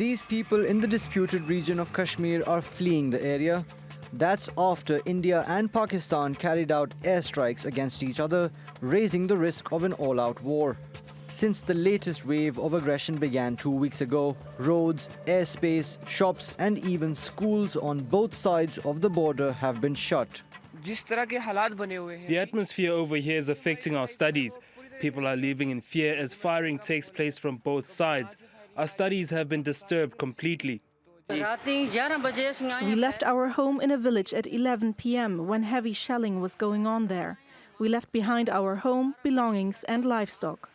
These people in the disputed region of Kashmir are fleeing the area. That's after India and Pakistan carried out airstrikes against each other, raising the risk of an all-out war. Since the latest wave of aggression began 2 weeks ago, roads, airspace, shops and even schools on both sides of the border have been shut. The atmosphere over here is affecting our studies. People are living in fear as firing takes place from both sides. Our studies have been disturbed completely. We left our home in a village at 11 p.m. when heavy shelling was going on there. We left behind our home, belongings and livestock.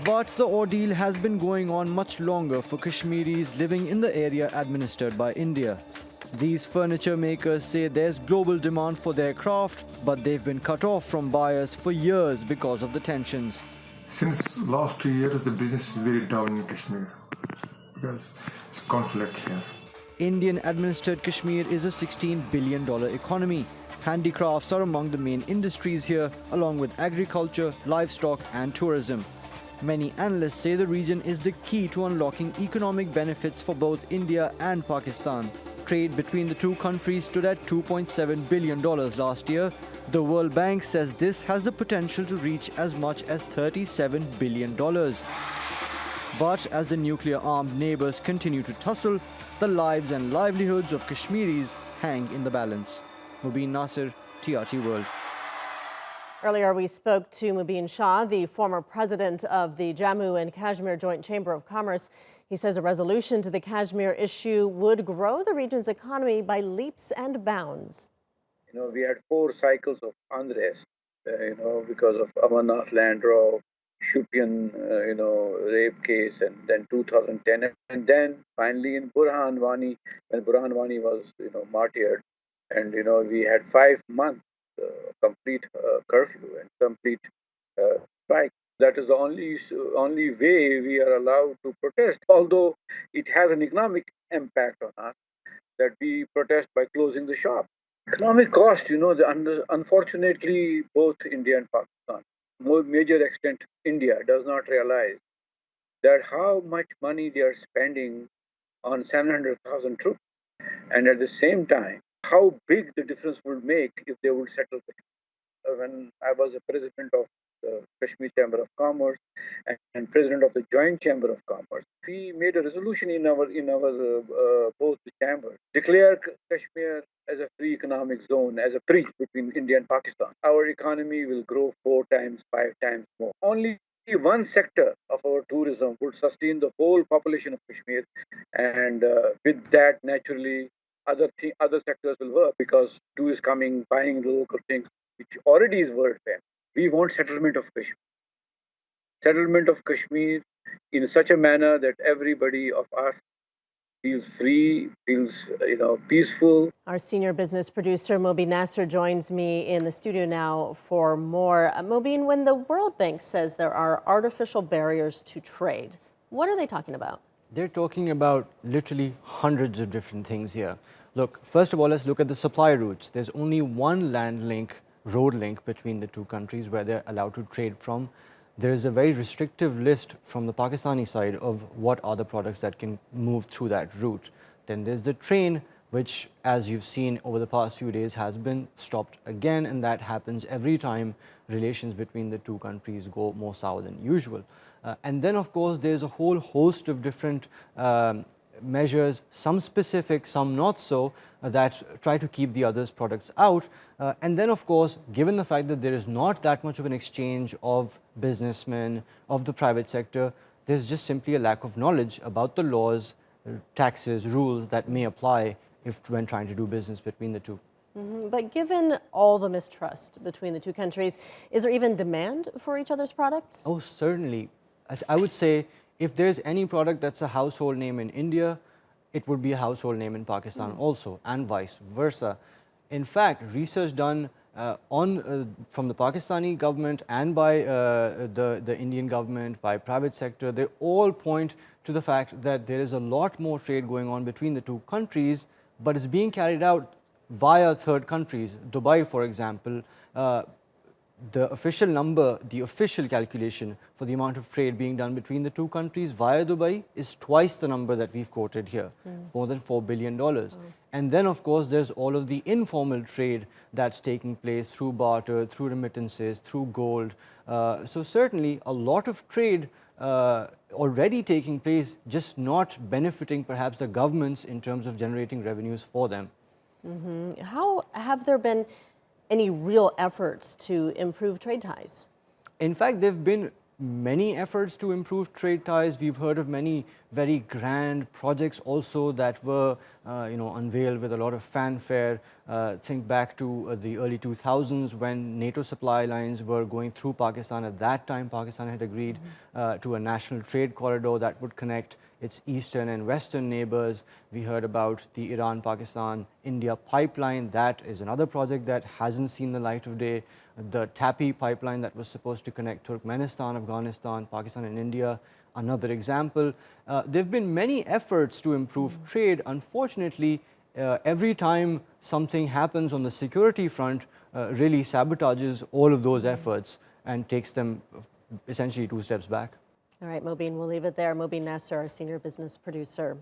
But the ordeal has been going on much longer for Kashmiris living in the area administered by India. These furniture makers say there's global demand for their craft, but they've been cut off from buyers for years because of the tensions. Since last 2 years, the business is very down in Kashmir because it's conflict here. Indian-administered Kashmir is a $16 billion economy. Handicrafts are among the main industries here, along with agriculture, livestock and tourism. Many analysts say the region is the key to unlocking economic benefits for both India and Pakistan. Trade between the two countries stood at $2.7 billion last year. The World Bank says this has the potential to reach as much as $37 billion. But as the nuclear-armed neighbors continue to tussle, the lives and livelihoods of Kashmiris hang in the balance. Mobin Nasir, TRT World. Earlier, we spoke to Mobin Shah, the former president of the Jammu and Kashmir Joint Chamber of Commerce. He says a resolution to the Kashmir issue would grow the region's economy by leaps and bounds. We had 4 cycles of unrest, because of Amarnath land draw, Shupian, rape case, and then 2010. And then finally in Burhan Wani, when Burhan Wani was, martyred, and, we had 5 months complete curfew and complete strike. That is the only way we are allowed to protest. Although it has an economic impact on us, that we protest by closing the shop. Economic cost, unfortunately, both India and Pakistan, major extent India does not realize that how much money they are spending on 700,000 troops, and at the same time, how big the difference would make if they would settle it. When I was the president of the Kashmir Chamber of Commerce and president of the Joint Chamber of Commerce, we made a resolution in our both the chambers, declare Kashmir as a free economic zone, as a free between India and Pakistan. Our economy will grow 4 times, 5 times more. Only one sector of our tourism would sustain the whole population of Kashmir, and with that, naturally, other sectors will work because tourists coming, buying the local things, which already is world famous. We want settlement of Kashmir. Settlement of Kashmir in such a manner that everybody of us feels free, feels peaceful. Our senior business producer Mobin Nasir joins me in the studio now for more. Mobin, when the World Bank says there are artificial barriers to trade, what are they talking about? They're talking about literally hundreds of different things here. Look, first of all, let's look at the supply routes. There's only one land link, road link between the two countries where they're allowed to trade from. There is a very restrictive list from the Pakistani side of what are the products that can move through that route. Then there's the train, which, as you've seen over the past few days, has been stopped again, and that happens every time relations between the two countries go more sour than usual. And then, of course, there's a whole host of different measures, some specific, some not so, that try to keep the other's products out. And then, of course, given the fact that there is not that much of an exchange of businessmen, of the private sector, there's just simply a lack of knowledge about the laws, taxes, rules that may apply when trying to do business between the two. But given all the mistrust between the two countries, is there even demand for each other's products? Oh, certainly. I would say if there's any product that's a household name in India, it would be a household name in Pakistan also, and vice versa. In fact, research done from the Pakistani government and by the Indian government, by private sector, they all point to the fact that there is a lot more trade going on between the two countries, but it's being carried out via third countries. Dubai, for example, the official number, the official calculation for the amount of trade being done between the two countries via Dubai is twice the number that we've quoted here, more than $4 billion. And then, of course, there's all of the informal trade that's taking place through barter, through remittances, through gold. So certainly a lot of trade already taking place, just not benefiting perhaps the governments in terms of generating revenues for them. How have there been any real efforts to improve trade ties? In fact, there have been many efforts to improve trade ties. We've heard of many very grand projects also that were unveiled with a lot of fanfare. Think back to the early 2000s when NATO supply lines were going through Pakistan. At that time, Pakistan had agreed to a national trade corridor that would connect its eastern and western neighbors. We heard about the Iran-Pakistan-India pipeline. That is another project that hasn't seen the light of day. The TAPI pipeline that was supposed to connect Turkmenistan, Afghanistan, Pakistan and India, another example. There have been many efforts to improve trade. Unfortunately, every time something happens on the security front, really sabotages all of those efforts and takes them essentially 2 steps back. All right, Mobin, we'll leave it there. Mobin Nasir, our senior business producer.